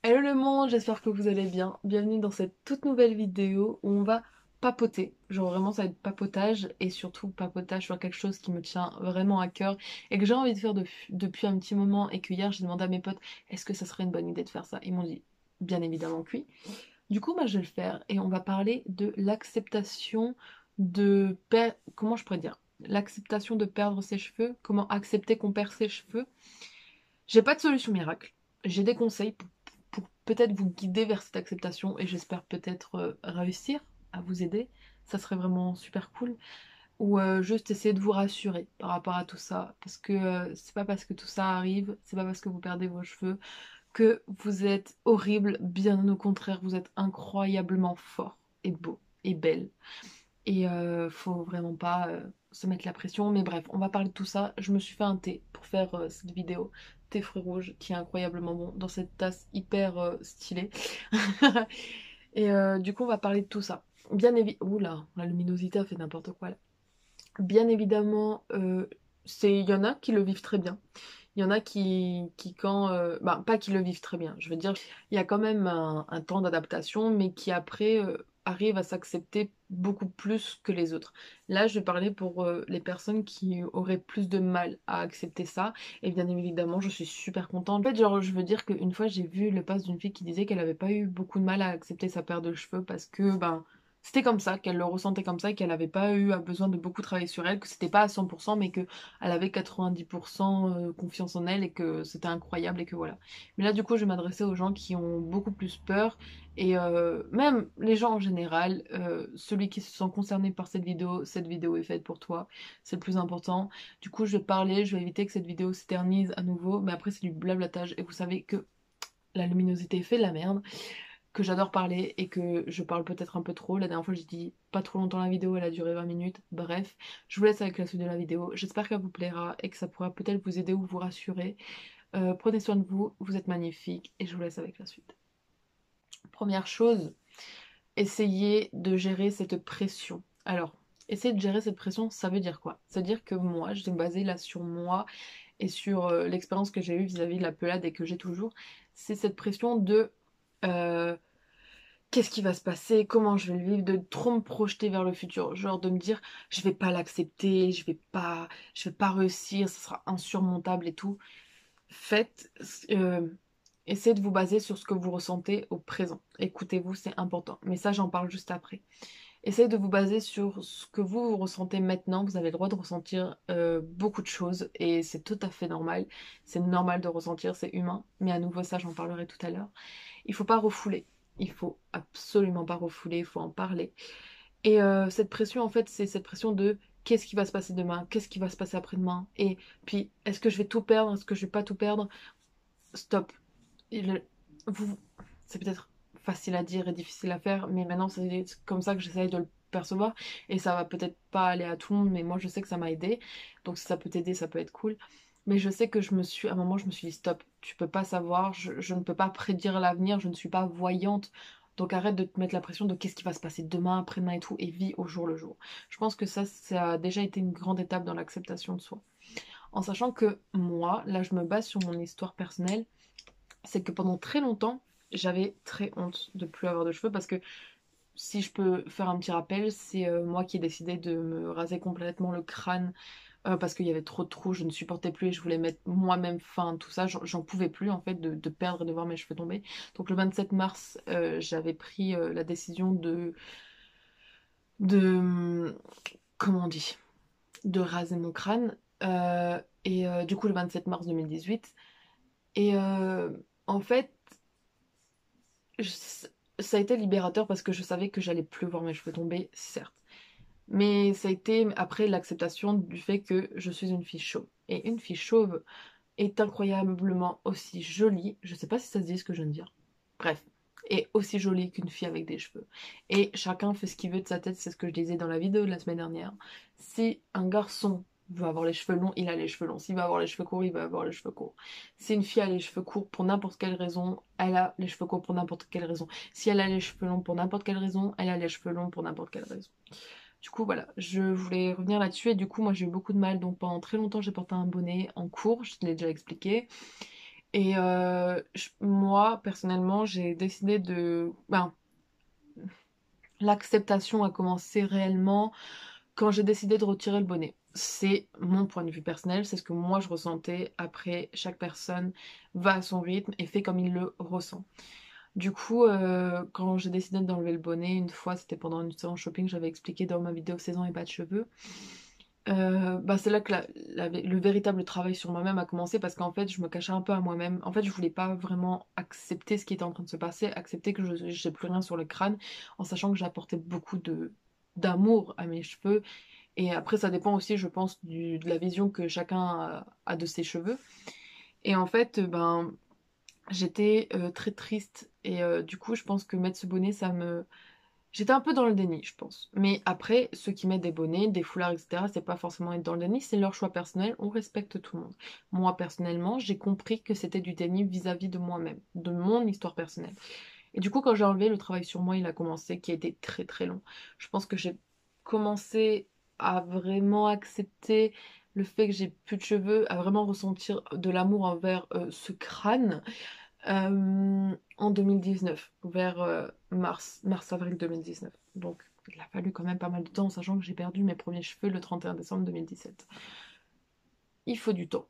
Hello le monde, j'espère que vous allez bien. Bienvenue dans cette toute nouvelle vidéo où on va papoter. Genre vraiment ça va être papotage et surtout papotage sur quelque chose qui me tient vraiment à cœur et que j'ai envie de faire depuis un petit moment et que hier j'ai demandé à mes potes est-ce que ça serait une bonne idée de faire ça. Ils m'ont dit bien évidemment que oui. Du coup moi je vais le faire et on va parler de l'acceptation de comment je pourrais dire? L'acceptation de perdre ses cheveux, comment accepter qu'on perd ses cheveux. J'ai pas de solution miracle. J'ai des conseils pour peut-être vous guider vers cette acceptation et j'espère peut-être réussir à vous aider. Ça serait vraiment super cool. Ou juste essayer de vous rassurer par rapport à tout ça. Parce que c'est pas parce que tout ça arrive, c'est pas parce que vous perdez vos cheveux que vous êtes horrible. Bien au contraire, vous êtes incroyablement fort et beau et belle. Et faut vraiment pas se mettre la pression. Mais bref, on va parler de tout ça. Je me suis fait un thé pour faire cette vidéo. Thé fruits rouges qui est incroyablement bon dans cette tasse hyper stylée. Et du coup, on va parler de tout ça. Bien évidemment. Oula, la luminosité a fait n'importe quoi là. Bien évidemment, il y en a qui le vivent très bien. Il y en a qui quand... bah, pas qui le vivent très bien, je veux dire, il y a quand même un temps d'adaptation, mais qui après arrivent à s'accepter beaucoup plus que les autres. Là, je vais parler pour les personnes qui auraient plus de mal à accepter ça, et bien évidemment, je suis super contente. En fait, genre, je veux dire qu'une fois, j'ai vu le post d'une fille qui disait qu'elle avait pas eu beaucoup de mal à accepter sa paire de cheveux parce que, ben, c'était comme ça, qu'elle le ressentait comme ça, qu'elle n'avait pas eu besoin de beaucoup travailler sur elle, que c'était pas à 100%, mais que elle avait 90% confiance en elle et que c'était incroyable et que voilà. Mais là, du coup, je vais m'adresser aux gens qui ont beaucoup plus peur et même les gens en général, celui qui se sent concerné par cette vidéo est faite pour toi, c'est le plus important. Du coup, je vais parler, je vais éviter que cette vidéo s'éternise à nouveau, mais après, c'est du blablatage et vous savez que la luminosité fait de la merde, que j'adore parler et que je parle peut-être un peu trop. La dernière fois, j'ai dit pas trop longtemps la vidéo, elle a duré 20 minutes. Bref, je vous laisse avec la suite de la vidéo. J'espère qu'elle vous plaira et que ça pourra peut-être vous aider ou vous rassurer. Prenez soin de vous, vous êtes magnifiques et je vous laisse avec la suite. Première chose, essayez de gérer cette pression. Alors, essayer de gérer cette pression, ça veut dire quoi? Ça veut dire que moi, je vais me baser là sur moi et sur l'expérience que j'ai eue vis-à-vis de la pelade et que j'ai toujours. C'est cette pression de euh, qu'est-ce qui va se passer, comment je vais le vivre, de trop me projeter vers le futur, genre de me dire je vais pas l'accepter, je vais pas réussir, ça sera insurmontable et tout. Faites, euh, essayez de vous baser sur ce que vous ressentez au présent. Écoutez-vous, c'est important. Mais ça, j'en parle juste après. Essayez de vous baser sur ce que vous ressentez maintenant. Vous avez le droit de ressentir beaucoup de choses et c'est tout à fait normal. C'est normal de ressentir, c'est humain. Mais à nouveau, ça, j'en parlerai tout à l'heure. Il faut pas refouler. Il faut absolument pas refouler, il faut en parler. Et cette pression, en fait, c'est cette pression de qu'est-ce qui va se passer demain, qu'est-ce qui va se passer après-demain, et puis est-ce que je vais tout perdre, est-ce que je vais pas tout perdre? Stop. Vous, c'est peut-être facile à dire et difficile à faire, mais maintenant c'est comme ça que j'essaye de le percevoir, et ça va peut-être pas aller à tout le monde, mais moi je sais que ça m'a aidé, donc si ça peut t'aider, ça peut être cool. Mais je sais que à un moment, je me suis dit stop, tu peux pas savoir, je ne peux pas prédire l'avenir, je ne suis pas voyante. Donc arrête de te mettre la pression de qu'est-ce qui va se passer demain, après-demain et tout, et vis au jour le jour. Je pense que ça a déjà été une grande étape dans l'acceptation de soi. En sachant que moi, là je me base sur mon histoire personnelle, c'est que pendant très longtemps, j'avais très honte de plus avoir de cheveux parce que si je peux faire un petit rappel, c'est moi qui ai décidé de me raser complètement le crâne parce qu'il y avait trop de trous, je ne supportais plus et je voulais mettre moi-même fin à tout ça. J'en pouvais plus en fait de perdre et de voir mes cheveux tomber. Donc le 27 mars, j'avais pris la décision de comment on dit, de raser mon crâne. Et du coup le 27 mars 2018. Et en fait, je- ça a été libérateur parce que je savais que j'allais plus voir mes cheveux tomber, certes. Mais ça a été après l'acceptation du fait que je suis une fille chauve. Et une fille chauve est incroyablement aussi jolie, je sais pas si ça se dit ce que je viens de dire, bref, est aussi jolie qu'une fille avec des cheveux. Et chacun fait ce qu'il veut de sa tête, c'est ce que je disais dans la vidéo de la semaine dernière. Si un garçon veut avoir les cheveux longs, il a les cheveux longs. S'il veut avoir les cheveux courts, il va avoir les cheveux courts. Si une fille a les cheveux courts pour n'importe quelle raison, elle a les cheveux courts pour n'importe quelle raison. Si elle a les cheveux longs pour n'importe quelle raison, elle a les cheveux longs pour n'importe quelle raison. Du coup, voilà, je voulais revenir là-dessus et du coup, moi j'ai eu beaucoup de mal. Donc pendant très longtemps, j'ai porté un bonnet en cours, je te l'ai déjà expliqué. Et moi, personnellement, j'ai décidé de... Ben, l'acceptation a commencé réellement quand j'ai décidé de retirer le bonnet. C'est mon point de vue personnel, c'est ce que moi je ressentais. Après, chaque personne va à son rythme et fait comme il le ressent. Du coup, quand j'ai décidé d'enlever le bonnet, une fois, c'était pendant une séance shopping, j'avais expliqué dans ma vidéo 16 ans et pas de cheveux. Bah, c'est là que le véritable travail sur moi-même a commencé parce qu'en fait, je me cachais un peu à moi-même. En fait, je voulais pas vraiment accepter ce qui était en train de se passer, accepter que je j'ai plus rien sur le crâne, en sachant que j'apportais beaucoup de d'amour à mes cheveux. Et après, ça dépend aussi, je pense, de la vision que chacun a de ses cheveux. Et en fait, ben, j'étais très triste. Et du coup, je pense que mettre ce bonnet, ça me j'étais un peu dans le déni, je pense. Mais après, ceux qui mettent des bonnets, des foulards, etc., c'est pas forcément être dans le déni, c'est leur choix personnel, on respecte tout le monde. Moi, personnellement, j'ai compris que c'était du déni vis-à-vis de moi-même, de mon histoire personnelle. Et du coup, quand j'ai enlevé, le travail sur moi, il a commencé, qui a été très très long. Je pense que j'ai commencé à vraiment accepter le fait que j'ai plus de cheveux, à vraiment ressentir de l'amour envers ce crâne en 2019, vers mars-avril 2019. Donc il a fallu quand même pas mal de temps, sachant que j'ai perdu mes premiers cheveux le 31 décembre 2017. Il faut du temps.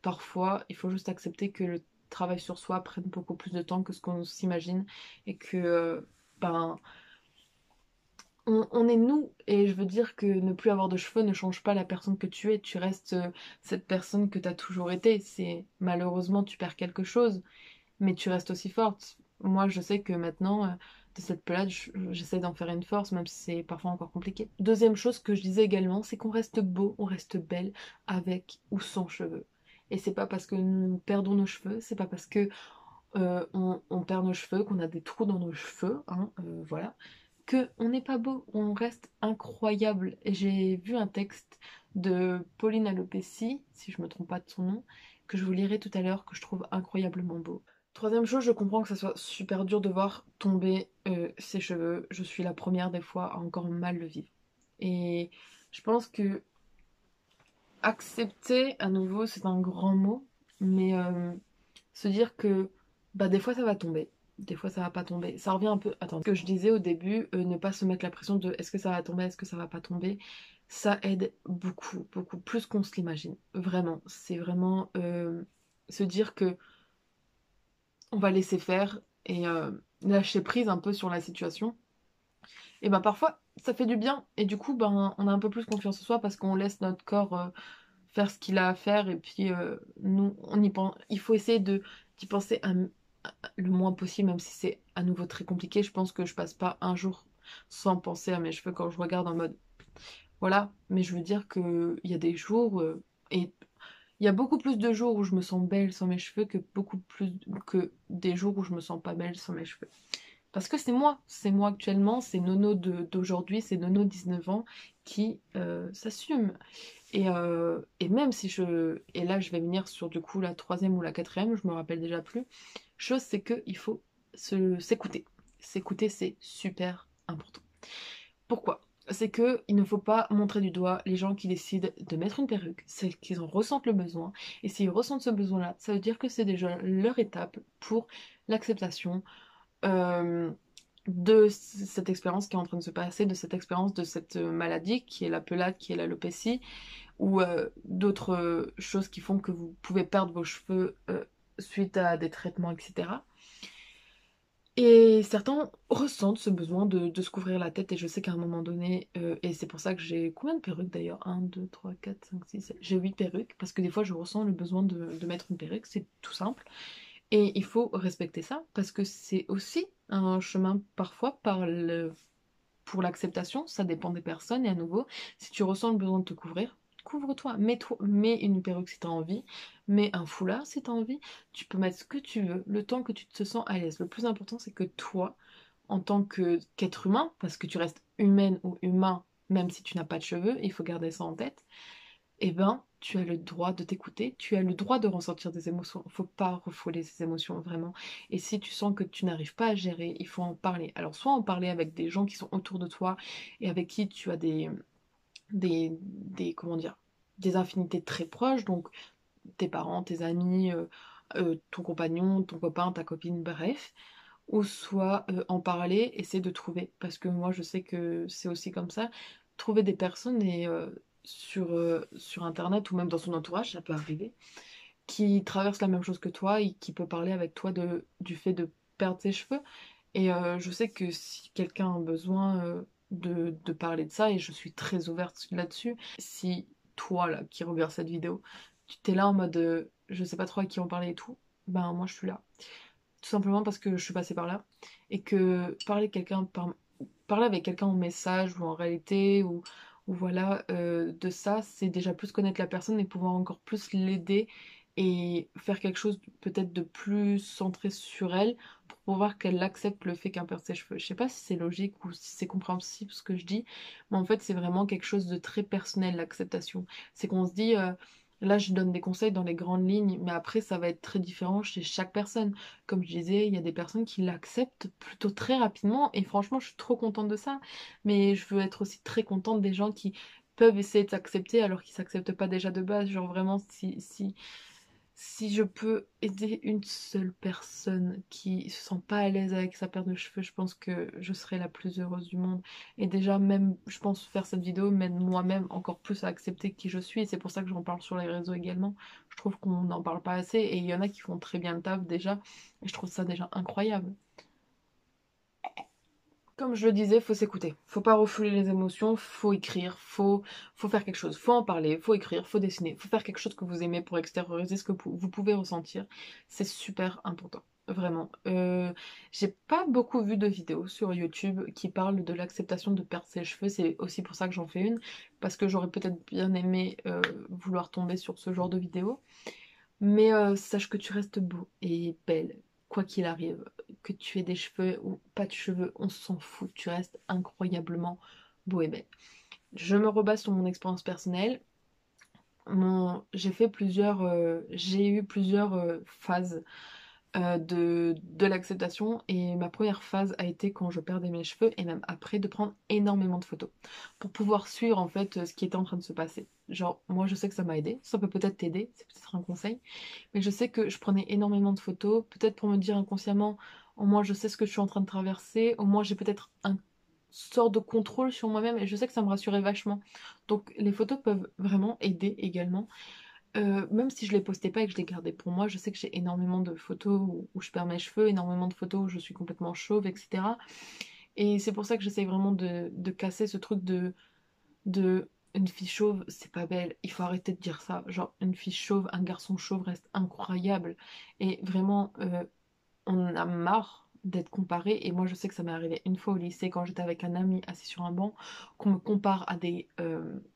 Parfois, il faut juste accepter que le travail sur soi prenne beaucoup plus de temps que ce qu'on s'imagine et que ben on est nous, et je veux dire que ne plus avoir de cheveux ne change pas la personne que tu es, tu restes cette personne que tu as toujours été. C'est malheureusement tu perds quelque chose, mais tu restes aussi forte. Moi, je sais que maintenant, de cette période, j'essaie d'en faire une force, même si c'est parfois encore compliqué. Deuxième chose que je disais également, c'est qu'on reste beau, on reste belle avec ou sans cheveux. Et c'est pas parce que nous perdons nos cheveux, c'est pas parce que on perd nos cheveux, qu'on a des trous dans nos cheveux, hein, voilà, que on n'est pas beau, on reste incroyable. Et j'ai vu un texte de Pauline Alopessi, si je me trompe pas de son nom, que je vous lirai tout à l'heure, que je trouve incroyablement beau. Troisième chose, je comprends que ça soit super dur de voir tomber ses cheveux. Je suis la première des fois à encore mal le vivre. Et je pense que accepter à nouveau, c'est un grand mot, mais se dire que bah des fois ça va tomber, des fois ça va pas tomber. Ça revient un peu. Attends, ce que je disais au début, ne pas se mettre la pression de est-ce que ça va tomber, est-ce que ça va pas tomber, ça aide beaucoup, beaucoup plus qu'on se l'imagine. Vraiment, c'est vraiment se dire que on va laisser faire et lâcher prise un peu sur la situation. Et ben parfois ça fait du bien et du coup ben on a un peu plus confiance en soi parce qu'on laisse notre corps faire ce qu'il a à faire et puis nous on y pense. Il faut essayer de d'y penser le moins possible, même si c'est à nouveau très compliqué. Je pense que je passe pas un jour sans penser à mes cheveux quand je regarde en mode voilà, mais je veux dire que il y a des jours et il y a beaucoup plus de jours où je me sens belle sans mes cheveux que beaucoup plus que des jours où je me sens pas belle sans mes cheveux. Parce que c'est moi actuellement, c'est Nono d'aujourd'hui, c'est Nono 19 ans qui s'assume. Et même si je... Et là, je vais venir sur du coup la troisième ou la quatrième, je me rappelle déjà plus. Chose, c'est qu'il faut s'écouter. S'écouter, c'est super important. Pourquoi? C'est que il ne faut pas montrer du doigt les gens qui décident de mettre une perruque, c'est qu'ils en ressentent le besoin. Et s'ils ressentent ce besoin-là, ça veut dire que c'est déjà leur étape pour l'acceptation euh, de cette expérience qui est en train de se passer, de cette expérience de cette maladie qui est la pelade, qui est l'alopécie, ou d'autres choses qui font que vous pouvez perdre vos cheveux suite à des traitements, etc. Et certains ressentent ce besoin de se couvrir la tête, et je sais qu'à un moment donné, et c'est pour ça que j'ai combien de perruques d'ailleurs? Un, 2, 3, 4, 5, 6, 7. J'ai 8 perruques, parce que des fois je ressens le besoin de mettre une perruque, c'est tout simple. Et il faut respecter ça, parce que c'est aussi un chemin parfois pour l'acceptation, ça dépend des personnes, et à nouveau, si tu ressens le besoin de te couvrir, couvre-toi, mets une perruque si tu as envie, mets un foulard si tu as envie, tu peux mettre ce que tu veux, le temps que tu te sens à l'aise. Le plus important, c'est que toi, en tant qu'être humain, parce que tu restes humaine ou humain, même si tu n'as pas de cheveux, il faut garder ça en tête, eh ben, tu as le droit de t'écouter, tu as le droit de ressentir des émotions. Il ne faut pas refouler ces émotions, vraiment. Et si tu sens que tu n'arrives pas à gérer, il faut en parler. Alors, soit en parler avec des gens qui sont autour de toi et avec qui tu as comment dire, des affinités très proches, donc tes parents, tes amis, ton compagnon, ton copain, ta copine, bref, ou soit en parler, essayer de trouver. Parce que moi, je sais que c'est aussi comme ça. Trouver des personnes et sur Internet ou même dans son entourage, ça peut arriver, qui traversent la même chose que toi et qui peut parler avec toi du fait de perdre ses cheveux. Et je sais que si quelqu'un a besoin de parler de ça, et je suis très ouverte là-dessus, si toi, là, qui regarde cette vidéo, tu t'es là en mode je sais pas trop à qui en parler et tout, ben moi je suis là. Tout simplement parce que je suis passée par là. Et que parler avec quelqu'un en message ou en réalité, ou voilà, de ça, c'est déjà plus connaître la personne et pouvoir encore plus l'aider et faire quelque chose peut-être de plus centré sur elle pour pouvoir qu'elle accepte le fait qu'elle perde ses cheveux. Je sais pas si c'est logique ou si c'est compréhensible ce que je dis, mais en fait c'est vraiment quelque chose de très personnel, l'acceptation. C'est qu'on se dit, là je donne des conseils dans les grandes lignes, mais après ça va être très différent chez chaque personne. Comme je disais, il y a des personnes qui l'acceptent plutôt très rapidement et franchement, je suis trop contente de ça. Mais je veux être aussi très contente des gens qui peuvent essayer de s'accepter alors qu'ils s'acceptent pas déjà de base. Genre vraiment, si je peux aider une seule personne qui se sent pas à l'aise avec sa paire de cheveux, je pense que je serai la plus heureuse du monde. Et déjà, même, je pense faire cette vidéo m'aide moi-même encore plus à accepter qui je suis. Et c'est pour ça que j'en parle sur les réseaux également. Je trouve qu'on n'en parle pas assez et il y en a qui font très bien le taf déjà. Et je trouve ça déjà incroyable. Comme je le disais, faut s'écouter. Faut pas refouler les émotions, faut écrire, faut faire quelque chose, faut en parler, faut écrire, faut dessiner, faut faire quelque chose que vous aimez pour extérioriser ce que vous pouvez ressentir. C'est super important. Vraiment. J'ai pas beaucoup vu de vidéos sur YouTube qui parlent de l'acceptation de perdre ses cheveux. C'est aussi pour ça que j'en fais une. Parce que j'aurais peut-être bien aimé vouloir tomber sur ce genre de vidéo. Mais sache que tu restes beau et belle, quoi qu'il arrive. Que tu aies des cheveux ou pas de cheveux, on s'en fout. Tu restes incroyablement beau et belle. Je me rebase sur mon expérience personnelle. J'ai eu plusieurs phases de l'acceptation et ma première phase a été quand je perdais mes cheveux et même après de prendre énormément de photos pour pouvoir suivre en fait ce qui était en train de se passer. Genre moi je sais que ça m'a aidé, ça peut peut-être t'aider, c'est peut-être un conseil, mais je sais que je prenais énormément de photos, peut-être pour me dire inconsciemment au moins je sais ce que je suis en train de traverser, au moins j'ai peut-être un sort de contrôle sur moi-même et je sais que ça me rassurait vachement. Donc les photos peuvent vraiment aider également. Même si je les postais pas et que je les gardais pour moi, je sais que j'ai énormément de photos où je perds mes cheveux, énormément de photos où je suis complètement chauve, etc. Et c'est pour ça que j'essaye vraiment de casser ce truc de une fille chauve, c'est pas belle. Il faut arrêter de dire ça. Genre, une fille chauve, un garçon chauve reste incroyable. Et vraiment, on en a marre d'être comparé. Et moi, je sais que ça m'est arrivé une fois au lycée quand j'étais avec un ami assis sur un banc, qu'on me compare à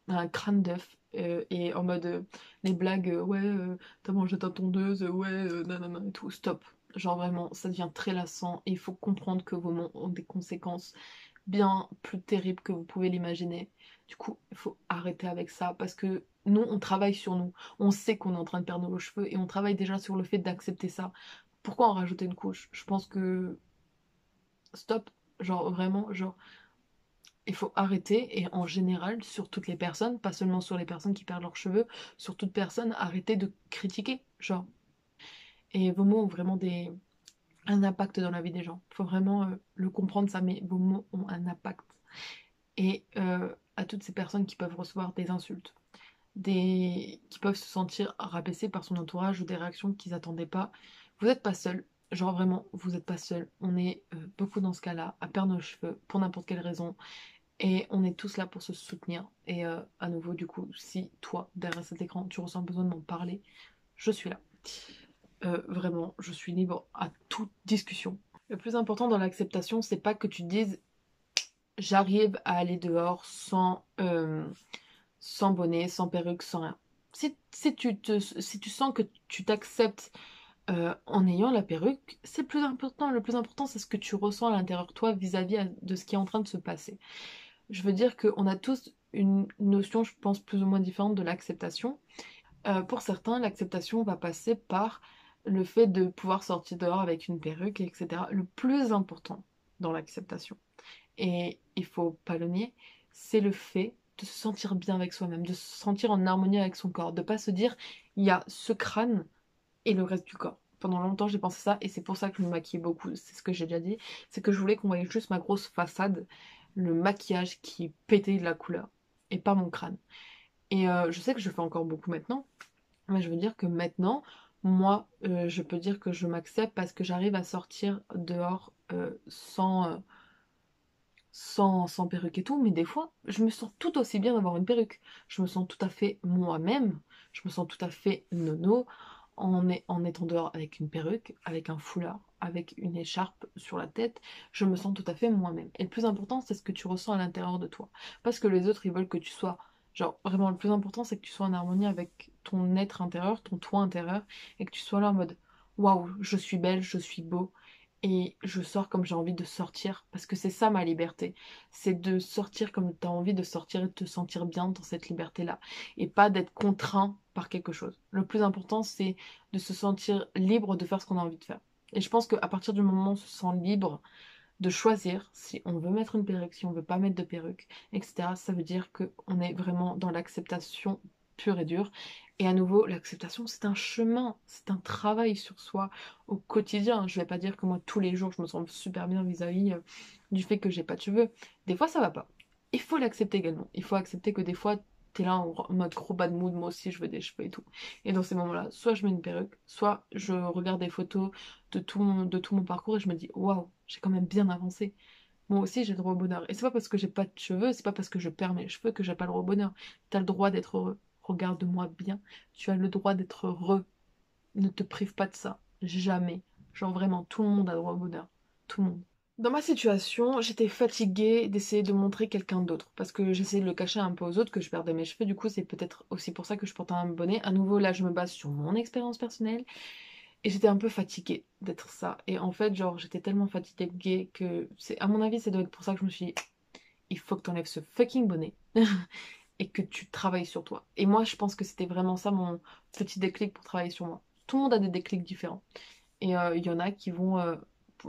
un crâne d'œuf. Et en mode les blagues, ouais, t'as mangé ta tondeuse, ouais, nanana et tout. Stop. Genre vraiment, ça devient très lassant. Et il faut comprendre que vos mots ont des conséquences bien plus terribles que vous pouvez l'imaginer. Du coup, il faut arrêter avec ça parce que nous, on travaille sur nous. On sait qu'on est en train de perdre nos cheveux et on travaille déjà sur le fait d'accepter ça. Pourquoi en rajouter une couche? Je pense que stop, genre vraiment, genre il faut arrêter et en général sur toutes les personnes, pas seulement sur les personnes qui perdent leurs cheveux, sur toute personne, arrêtez de critiquer, genre. Et vos mots ont vraiment un impact dans la vie des gens. Il faut vraiment le comprendre ça, mais vos mots ont un impact. Et à toutes ces personnes qui peuvent recevoir des insultes, qui peuvent se sentir rabaissées par son entourage ou des réactions qu'ils n'attendaient pas. Vous n'êtes pas seul. Genre vraiment, vous n'êtes pas seul. On est beaucoup dans ce cas-là, à perdre nos cheveux pour n'importe quelle raison. Et on est tous là pour se soutenir. Et à nouveau, du coup, si toi, derrière cet écran, tu ressens besoin de m'en parler, je suis là. Vraiment, je suis libre à toute discussion. Le plus important dans l'acceptation, c'est pas que tu dises j'arrive à aller dehors sans bonnet, sans perruque, sans rien. Si tu sens que tu t'acceptes en ayant la perruque, c'est le plus important. Le plus important, c'est ce que tu ressens à l'intérieur de toi vis-à-vis de ce qui est en train de se passer. Je veux dire qu'on a tous une notion, je pense, plus ou moins différente de l'acceptation. Pour certains, l'acceptation va passer par le fait de pouvoir sortir dehors avec une perruque, etc. Le plus important dans l'acceptation, et il faut pas le nier, c'est le fait de se sentir bien avec soi-même, de se sentir en harmonie avec son corps, de pas se dire il y a ce crâne et le reste du corps. Pendant longtemps, j'ai pensé ça et c'est pour ça que je me maquillais beaucoup. C'est ce que j'ai déjà dit. C'est que je voulais qu'on voyait juste ma grosse façade, le maquillage qui pétait de la couleur et pas mon crâne. Et je sais que je fais encore beaucoup maintenant, mais je veux dire que maintenant, moi, je peux dire que je m'accepte parce que j'arrive à sortir dehors sans perruque et tout, mais des fois, je me sens tout aussi bien d'avoir une perruque. Je me sens tout à fait moi-même, je me sens tout à fait nono en étant dehors avec une perruque, avec un foulard, avec une écharpe sur la tête. Je me sens tout à fait moi-même. Et le plus important, c'est ce que tu ressens à l'intérieur de toi. Parce que les autres, ils veulent que tu sois... Genre, vraiment, le plus important, c'est que tu sois en harmonie avec ton être intérieur, ton toi intérieur, et que tu sois là en mode, waouh, je suis belle, je suis beau, et je sors comme j'ai envie de sortir, parce que c'est ça ma liberté, c'est de sortir comme tu as envie de sortir et de te sentir bien dans cette liberté-là, et pas d'être contraint par quelque chose. Le plus important, c'est de se sentir libre de faire ce qu'on a envie de faire. Et je pense qu'à partir du moment où on se sent libre de choisir si on veut mettre une perruque, si on veut pas mettre de perruque, etc., ça veut dire qu'on est vraiment dans l'acceptation pure et dure. Et à nouveau, l'acceptation, c'est un chemin, c'est un travail sur soi au quotidien. Je vais pas dire que moi, tous les jours, je me sens super bien vis-à-vis du fait que j'ai pas de cheveux. Des fois, ça va pas. Il faut l'accepter également. Il faut accepter que des fois, t'es là en mode gros bad mood, moi aussi, je veux des cheveux et tout. Et dans ces moments-là, soit je mets une perruque, soit je regarde des photos de tout mon parcours et je me dis, waouh, j'ai quand même bien avancé. Moi aussi, j'ai le droit au bonheur. Et c'est pas parce que j'ai pas de cheveux, c'est pas parce que je perds mes cheveux que j'ai pas le droit au bonheur. T'as le droit d'être heureux. Regarde-moi bien. Tu as le droit d'être heureux. Ne te prive pas de ça. Jamais. Genre vraiment, tout le monde a le droit au bonheur. Tout le monde. Dans ma situation, j'étais fatiguée d'essayer de montrer quelqu'un d'autre. Parce que j'essayais de le cacher un peu aux autres que je perdais mes cheveux. Du coup, c'est peut-être aussi pour ça que je porte un bonnet. À nouveau, là, je me base sur mon expérience personnelle. Et j'étais un peu fatiguée d'être ça. Et en fait, genre, j'étais tellement fatiguée que c'est, à mon avis, ça doit être pour ça que je me suis dit, il faut que tu enlèves ce fucking bonnet et que tu travailles sur toi. Et moi, je pense que c'était vraiment ça mon petit déclic pour travailler sur moi. Tout le monde a des déclics différents. Et il y en a qui vont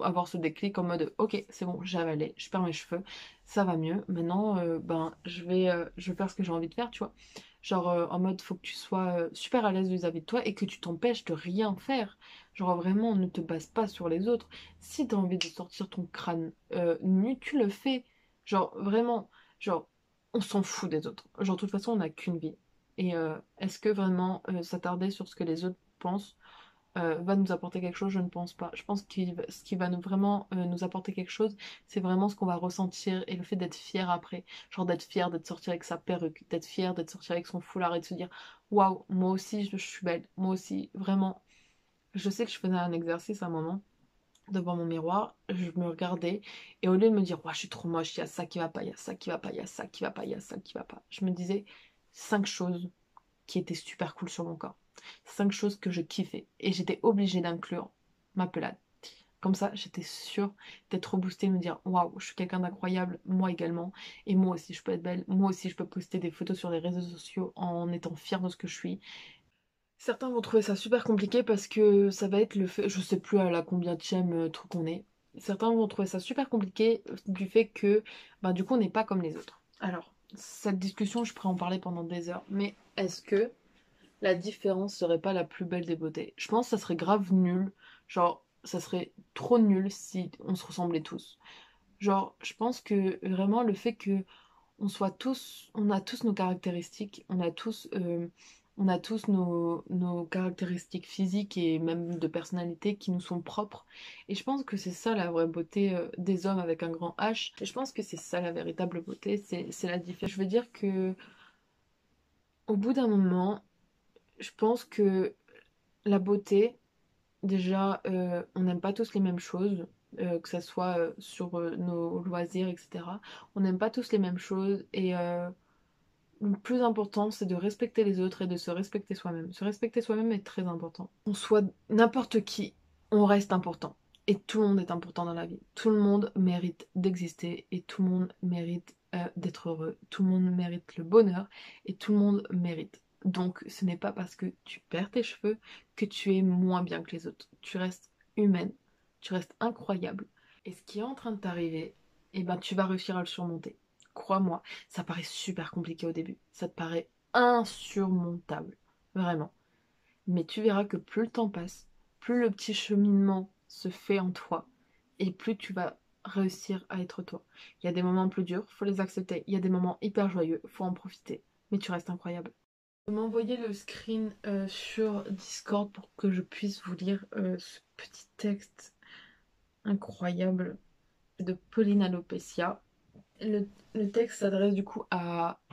avoir ce déclic en mode, ok, c'est bon, j'ai avalé, je perds mes cheveux, ça va mieux. Maintenant, ben, je vais faire ce que j'ai envie de faire, tu vois. Genre, en mode, faut que tu sois super à l'aise vis-à-vis de toi et que tu t'empêches de rien faire. Genre, vraiment, ne te base pas sur les autres. Si t'as envie de sortir ton crâne nu, tu le fais. Genre, vraiment, genre, on s'en fout des autres. Genre, de toute façon, on n'a qu'une vie. Et est-ce que vraiment s'attarder sur ce que les autres pensent va nous apporter quelque chose? Je ne pense pas. Je pense que ce qui va vraiment nous apporter quelque chose, c'est vraiment ce qu'on va ressentir et le fait d'être fier après. Genre d'être fier d'être sorti avec sa perruque, d'être fier d'être sorti avec son foulard et de se dire waouh, moi aussi je suis belle, moi aussi, vraiment. Je sais que je faisais un exercice à un moment devant mon miroir, je me regardais et au lieu de me dire ouais, je suis trop moche, il y a ça qui va pas, il y a ça qui va pas, il y a ça qui va pas, il y a ça qui va pas, je me disais 5 choses qui étaient super cool sur mon corps. 5 choses que je kiffais. Et j'étais obligée d'inclure ma pelade. Comme ça, j'étais sûre d'être reboostée, de me dire waouh, je suis quelqu'un d'incroyable, moi également. Et moi aussi, je peux être belle. Moi aussi, je peux poster des photos sur les réseaux sociaux en étant fière de ce que je suis. Certains vont trouver ça super compliqué parce que ça va être le fait, je sais plus à la combienième truc on est. Certains vont trouver ça super compliqué du fait que, bah, du coup, on n'est pas comme les autres. Alors, cette discussion, je pourrais en parler pendant des heures. Mais est-ce que la différence serait pas la plus belle des beautés? Je pense que ça serait grave nul. Genre, ça serait trop nul si on se ressemblait tous. Genre, je pense que vraiment le fait que on a tous nos caractéristiques, on a tous nos caractéristiques physiques et même de personnalité qui nous sont propres. Et je pense que c'est ça la vraie beauté des hommes avec un grand H. Et je pense que c'est ça la véritable beauté, c'est la différence. Je veux dire que au bout d'un moment, je pense que la beauté, déjà, on n'aime pas tous les mêmes choses, que ça soit sur nos loisirs, etc. On n'aime pas tous les mêmes choses et le plus important, c'est de respecter les autres et de se respecter soi-même. Se respecter soi-même est très important. On soit n'importe qui, on reste important. Et tout le monde est important dans la vie. Tout le monde mérite d'exister et tout le monde mérite d'être heureux. Tout le monde mérite le bonheur et tout le monde mérite. Donc ce n'est pas parce que tu perds tes cheveux que tu es moins bien que les autres. Tu restes humaine, tu restes incroyable. Et ce qui est en train de t'arriver, eh ben tu vas réussir à le surmonter. Crois-moi, ça paraît super compliqué au début. Ça te paraît insurmontable. Vraiment. Mais tu verras que plus le temps passe, plus le petit cheminement se fait en toi, et plus tu vas réussir à être toi. Il y a des moments plus durs, faut les accepter. Il y a des moments hyper joyeux, faut en profiter. Mais tu restes incroyable. M'envoyer le screen sur Discord pour que je puisse vous lire ce petit texte incroyable de Pauline Alopecia. Le texte s'adresse du coup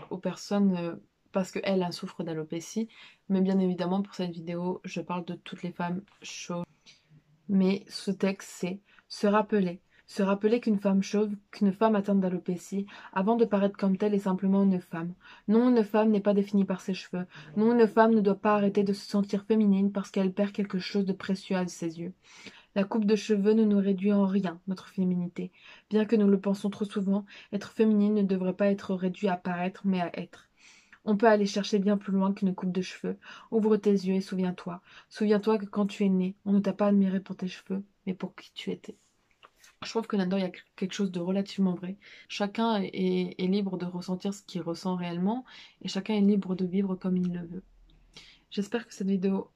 aux personnes parce qu'elle souffre d'alopécie, mais bien évidemment pour cette vidéo, je parle de toutes les femmes chauves. Mais ce texte, c'est se rappeler qu'une femme chauve, qu'une femme atteinte d'alopécie, avant de paraître comme telle, est simplement une femme. Non, une femme n'est pas définie par ses cheveux. Non, une femme ne doit pas arrêter de se sentir féminine parce qu'elle perd quelque chose de précieux à ses yeux. La coupe de cheveux ne nous réduit en rien notre féminité. Bien que nous le pensons trop souvent, être féminine ne devrait pas être réduit à paraître, mais à être. On peut aller chercher bien plus loin qu'une coupe de cheveux. Ouvre tes yeux et souviens-toi. Souviens-toi que quand tu es né, on ne t'a pas admiré pour tes cheveux, mais pour qui tu étais. Je trouve que là-dedans, il y a quelque chose de relativement vrai. Chacun est libre de ressentir ce qu'il ressent réellement, et chacun est libre de vivre comme il le veut. J'espère que cette vidéo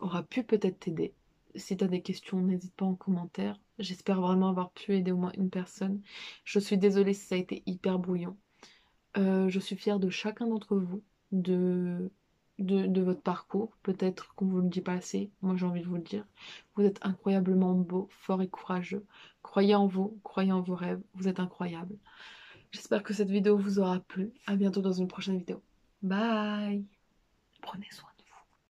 aura pu peut-être t'aider. Si tu as des questions, n'hésite pas en commentaire. J'espère vraiment avoir pu aider au moins une personne. Je suis désolée si ça a été hyper brouillon. Je suis fière de chacun d'entre vous, de votre parcours. Peut-être qu'on ne vous le dit pas assez, moi j'ai envie de vous le dire. Vous êtes incroyablement beau, fort et courageux. Croyez en vous, croyez en vos rêves, vous êtes incroyables. J'espère que cette vidéo vous aura plu. À bientôt dans une prochaine vidéo. Bye! Prenez soin.